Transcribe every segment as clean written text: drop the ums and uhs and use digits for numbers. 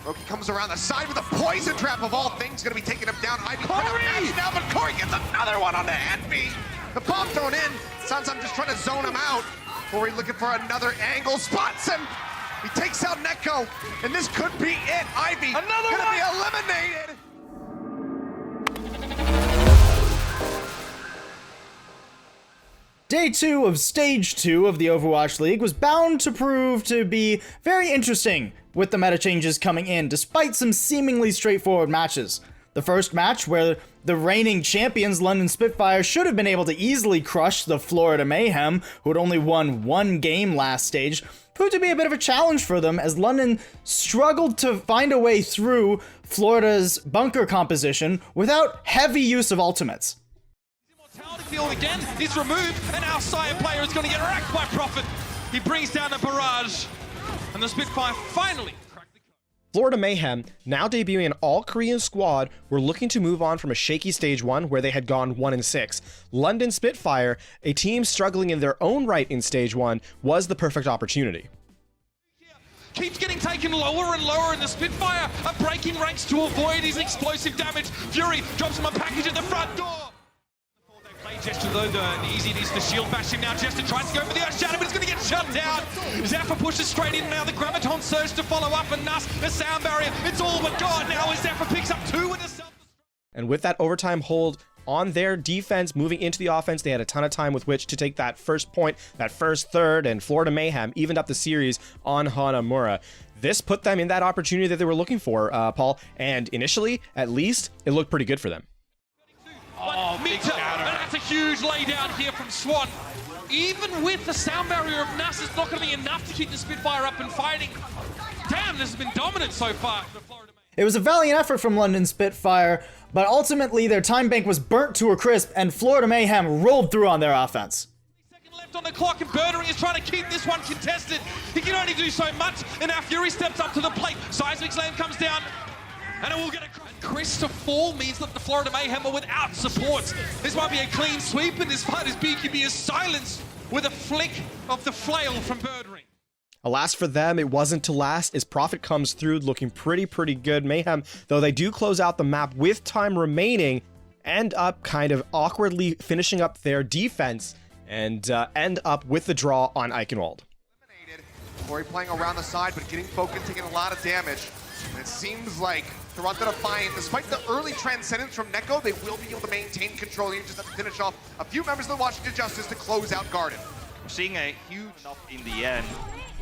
Roki comes around the side with a poison trap of all things, gonna be taking him down. Ivy Corey! now, but Corey gets another one on the Envy. The bomb thrown in. Sounds I'm just trying to zone him out. Corey looking for another angle, spots him. He takes out Neko, and this could be it. Ivy gonna be eliminated. Day 2 of Stage 2 of the Overwatch League was bound to prove to be very interesting with the meta changes coming in, despite some seemingly straightforward matches. The first match, where the reigning champions London Spitfire should have been able to easily crush the Florida Mayhem, who had only won one game last stage, proved to be a bit of a challenge for them as London struggled to find a way through Florida's bunker composition without heavy use of ultimates. Field again is removed, and our Sire player is going to get racked by Prophet. He brings down a barrage, and the Spitfire finally cracked the code. Florida Mayhem, now debuting an all-Korean squad, were looking to move on from a shaky Stage 1 where they had gone 1-6. London Spitfire, a team struggling in their own right in Stage 1, was the perfect opportunity. Keeps getting taken lower and lower, and the Spitfire are breaking ranks to avoid his explosive damage. Fury drops him a package at the front door. Jester though, the easy it is to shield bash him now. Jester tries to go for the Earth Shadow, but it's going to get shut down. Zephyr pushes straight in now. The Graviton surge to follow up, and Nuss, the sound barrier. It's all but gone now as Zephyr picks up 2 with a self. And with that overtime hold on their defense moving into the offense, they had a ton of time with which to take that first point, that first third, and Florida Mayhem evened up the series on Hanamura. This put them in that opportunity that they were looking for, Paul, and initially, at least, it looked pretty good for them. Oh, Meter, and that's a huge laydown here from Swan. Even with the sound barrier of Nuss, it's not going to be enough to keep the Spitfire up and fighting. Damn, this has been dominant so far for Florida. It was a valiant effort from London Spitfire, but ultimately their time bank was burnt to a crisp, and Florida Mayhem rolled through on their offense. Second left on the clock, and Birdering is trying to keep this one contested. He can only do so much, and now Fury steps up to the plate. Seismic Slam comes down, and it will get a Chris to fall means that the Florida Mayhem are without supports. This might be a clean sweep, and this fight is BQB is silenced with a flick of the flail from Birdring. Alas for them, it wasn't to last as Prophet comes through looking pretty good. Mayhem, though they do close out the map with time remaining, end up kind of awkwardly finishing up their defense and end up with the draw on Eichenwald. Corey playing around the side, but getting focused, taking a lot of damage. And it seems like Toronto Defiant, despite the early transcendence from Neko, they will be able to maintain control here. Just have to finish off a few members of the Washington Justice to close out Garden. We're seeing a huge enough in the end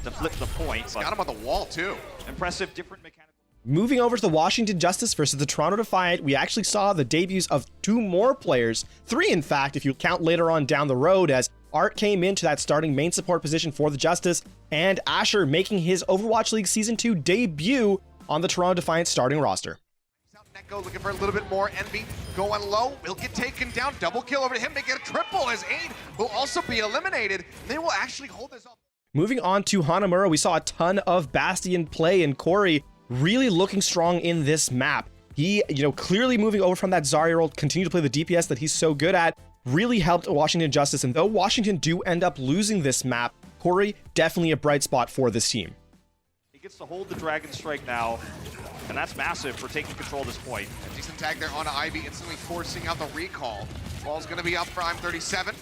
to flip the point. Got him on the wall too. Impressive, different mechanical. Moving over to the Washington Justice versus the Toronto Defiant, we actually saw the debuts of 2 more players, 3 in fact, if you count later on down the road, as Art came into that starting main support position for the Justice, and Asher making his Overwatch League Season 2 debut on the Toronto Defiant starting roster. Neko looking for a little bit more. Envy going low, will get taken down. Double kill over to him, make it a triple as Aid will also be eliminated. They will actually hold this up. Moving on to Hanamura, we saw a ton of Bastion play, and Corey really looking strong in this map. He, clearly moving over from that Zarya role, continue to play the DPS that he's so good at, really helped Washington Justice. And though Washington do end up losing this map, Corey definitely a bright spot for this team. He gets to hold the Dragon Strike now, and that's massive for taking control at this point. A decent tag there on Ivy, instantly forcing out the recall. Ball's going to be up for I'm37.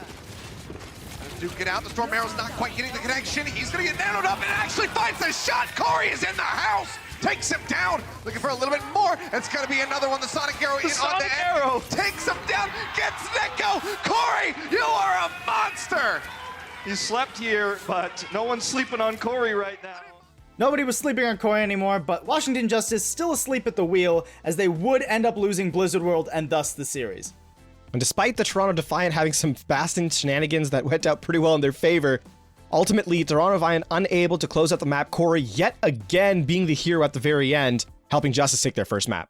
Duke it out. The Storm Arrow's not quite getting the connection. He's going to get nanoed up and actually finds the shot. Corey is in the house. Takes him down. Looking for a little bit more. It's going to be another one. The Sonic Arrow in on the arrow. Takes him down. Gets Neko. Corey, you are a monster. He slept here, but no one's sleeping on Corey right now. Nobody was sleeping on Corey anymore, but Washington Justice still asleep at the wheel, as they would end up losing Blizzard World and thus the series. And despite the Toronto Defiant having some Bastion shenanigans that went out pretty well in their favor, ultimately Toronto Defiant unable to close out the map, Corey yet again being the hero at the very end, helping Justice take their first map.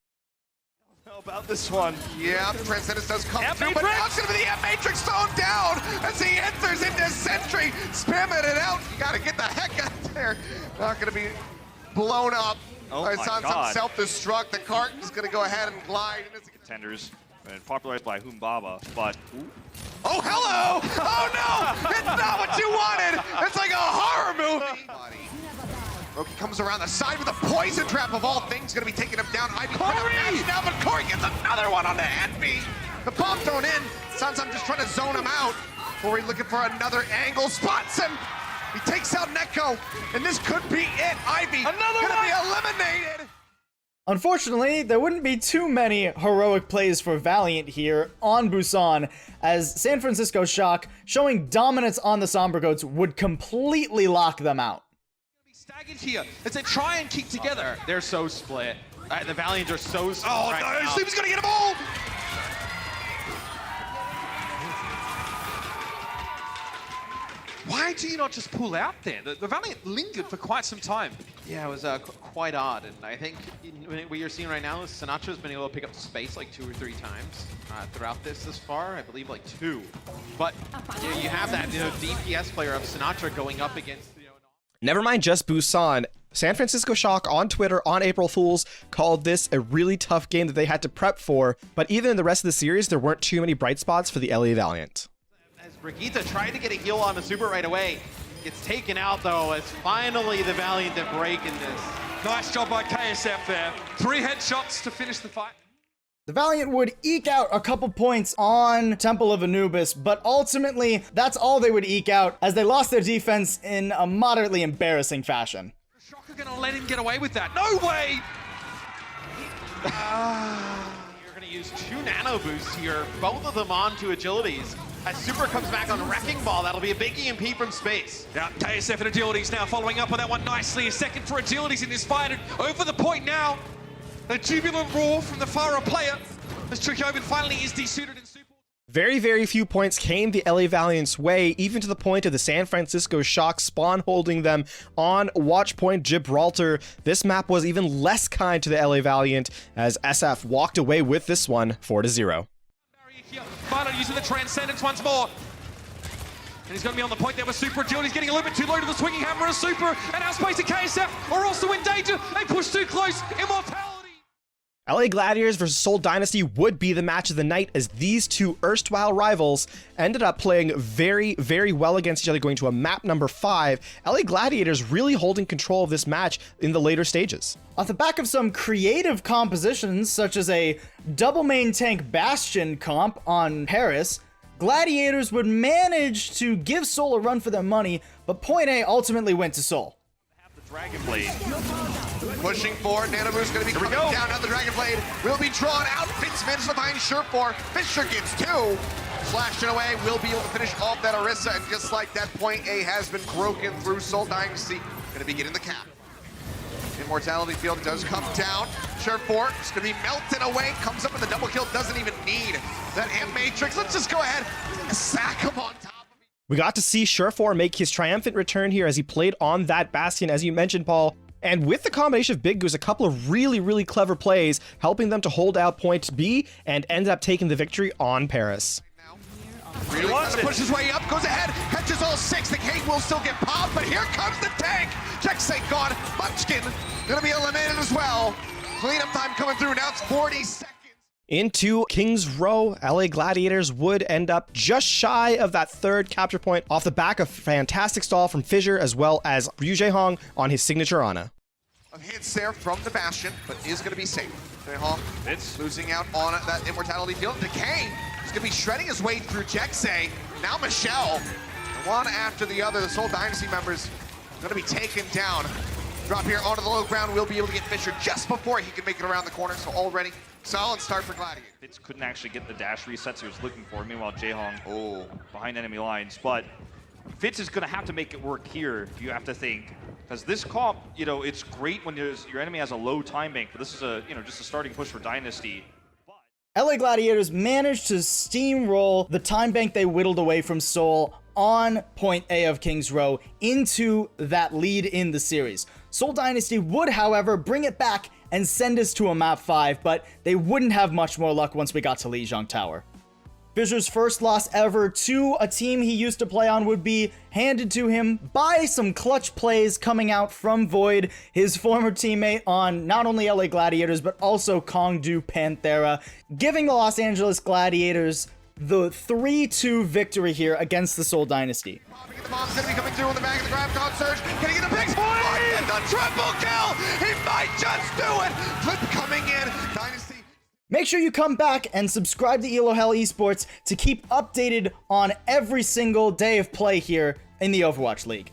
How about this one? Yeah, the Transcendence does come through, but Matrix! now it's going to be the M-Matrix thrown down as he enters into Sentry, spamming it out. You got to get the heck out there. Not going to be blown up. Oh It's my on God. some self-destruct. The cart is going to go ahead and glide. Contenders, and popularized by Humbaba, but... Oh, hello! Oh, no! It's not what you wanted! It's like a horror movie! Roki comes around the side with a poison trap of all things, gonna be taking him down. Ivy Corey! now, but Corey gets another one on the Envy. The bomb thrown in. Sounds I'm just trying to zone him out. Corey looking for another angle, spots him. He takes out Neko, and this could be it. Ivy gonna be eliminated. Unfortunately, there wouldn't be too many heroic plays for Valiant here on Busan, as San Francisco Shock, showing dominance on the Sombra Goats, would completely lock them out. Staggered here as they try and keep together. They're so split. The Valiants are so split. Oh right no, now. Sleepy's gonna get them all! Why do you not just pull out there? The Valiant lingered for quite some time. Yeah, it was quite odd, and I think what you're seeing right now is Sinatra's been able to pick up the space like 2 or 3 times throughout this far. I believe like 2. But you have that DPS player of Sinatra going up against. Never mind just Busan. San Francisco Shock on Twitter on April Fools called this a really tough game that they had to prep for, but even in the rest of the series, there weren't too many bright spots for the LA Valiant. As Brigitte tried to get a heal on the super right away, gets taken out though, as finally the Valiant that break in this. Nice job by KSF there. 3 headshots to finish the fight. The Valiant would eke out a couple points on Temple of Anubis, but ultimately, that's all they would eke out, as they lost their defense in a moderately embarrassing fashion. Shocker gonna let him get away with that. No way! You're gonna use 2 nano boosts here, both of them onto agilities. As Super comes back on Wrecking Ball, that'll be a big EMP from space. Now, KSF and Agilities now following up on that one nicely. A second for Agilities in this fight, and over the point now. A jubilant roar from the Farah player as Trichoban finally is desuited in Super. Very, very few points came the LA Valiant's way, even to the point of the San Francisco Shock spawn holding them on Watch Point Gibraltar. This map was even less kind to the LA Valiant, as SF walked away with this one 4-0. Violet using the Transcendence once more. And he's going to be on the point there with Super. Agility's getting a little bit too low to the swinging hammer of Super. And Outspace and KSF are also in danger. They push too close. Immortality. LA Gladiators versus Seoul Dynasty would be the match of the night, as these two erstwhile rivals ended up playing very, very well against each other, going to a map number 5. LA Gladiators really holding control of this match in the later stages. Off the back of some creative compositions, such as a double main tank Bastion comp on Paris, Gladiators would manage to give Seoul a run for their money, but Point A ultimately went to Seoul. Dragon Blade. Pushing forward, Nanobu's gonna be coming down. Now the Dragon Blade will be drawn out. Fitz manages to find Sure4. Fisher gets 2. Slashing away, will be able to finish off that Orisa, and just like that, Point A has been broken through. Seoul Dynasty gonna be getting the cap. Immortality field does come down. Sure4 is gonna be melted away. Comes up with a double kill, doesn't even need that Amp Matrix. Let's just go ahead and sack him on top. We got to see Sure4 make his triumphant return here as he played on that Bastion, as you mentioned, Paul. And with the combination of Big Goose, a couple of really, really clever plays, helping them to hold out point B and end up taking the victory on Paris. Really wants to push his way up, goes ahead, catches all 6. The cake will still get popped, but here comes the tank. Jexay gone. Munchkin gonna be eliminated as well. Cleanup time coming through. Now it's 40 seconds. Into Kings Row, LA Gladiators would end up just shy of that 3rd capture point off the back of fantastic stall from Fissure, as well as Ryu Jaehong on his signature Ana. Of hits there from the Bastion, but is going to be safe. Jaehong, it's losing out on that Immortality field. Decay is going to be shredding his way through Jexay. Now Michelle, one after the other. The Seoul Dynasty members going to be taken down. Drop here onto the low ground. We'll be able to get Fisher just before he can make it around the corner. So already solid start for Gladiator. Fitz couldn't actually get the dash resets he was looking for. Meanwhile, Jaehong behind enemy lines. But Fitz is going to have to make it work here, you have to think. Because this comp, it's great when your enemy has a low time bank, but this is just a starting push for Dynasty. LA Gladiators managed to steamroll the time bank they whittled away from Seoul on Point A of Kings Row into that lead in the series. Seoul Dynasty would, however, bring it back and send us to a map 5, but they wouldn't have much more luck once we got to Lijiang Tower. Fissure's first loss ever to a team he used to play on would be handed to him by some clutch plays coming out from Void, his former teammate on not only LA Gladiators, but also Kongdu Panthera, giving the Los Angeles Gladiators the 3-2 victory here against the Seoul Dynasty. The bomb's gonna be coming through in the back of the Graviton Surge. Can he get a big point? And a triple kill. He might just do it. Flip coming in. Dynasty. Make sure you come back and subscribe to Elo Hell Esports to keep updated on every single day of play here in the Overwatch League.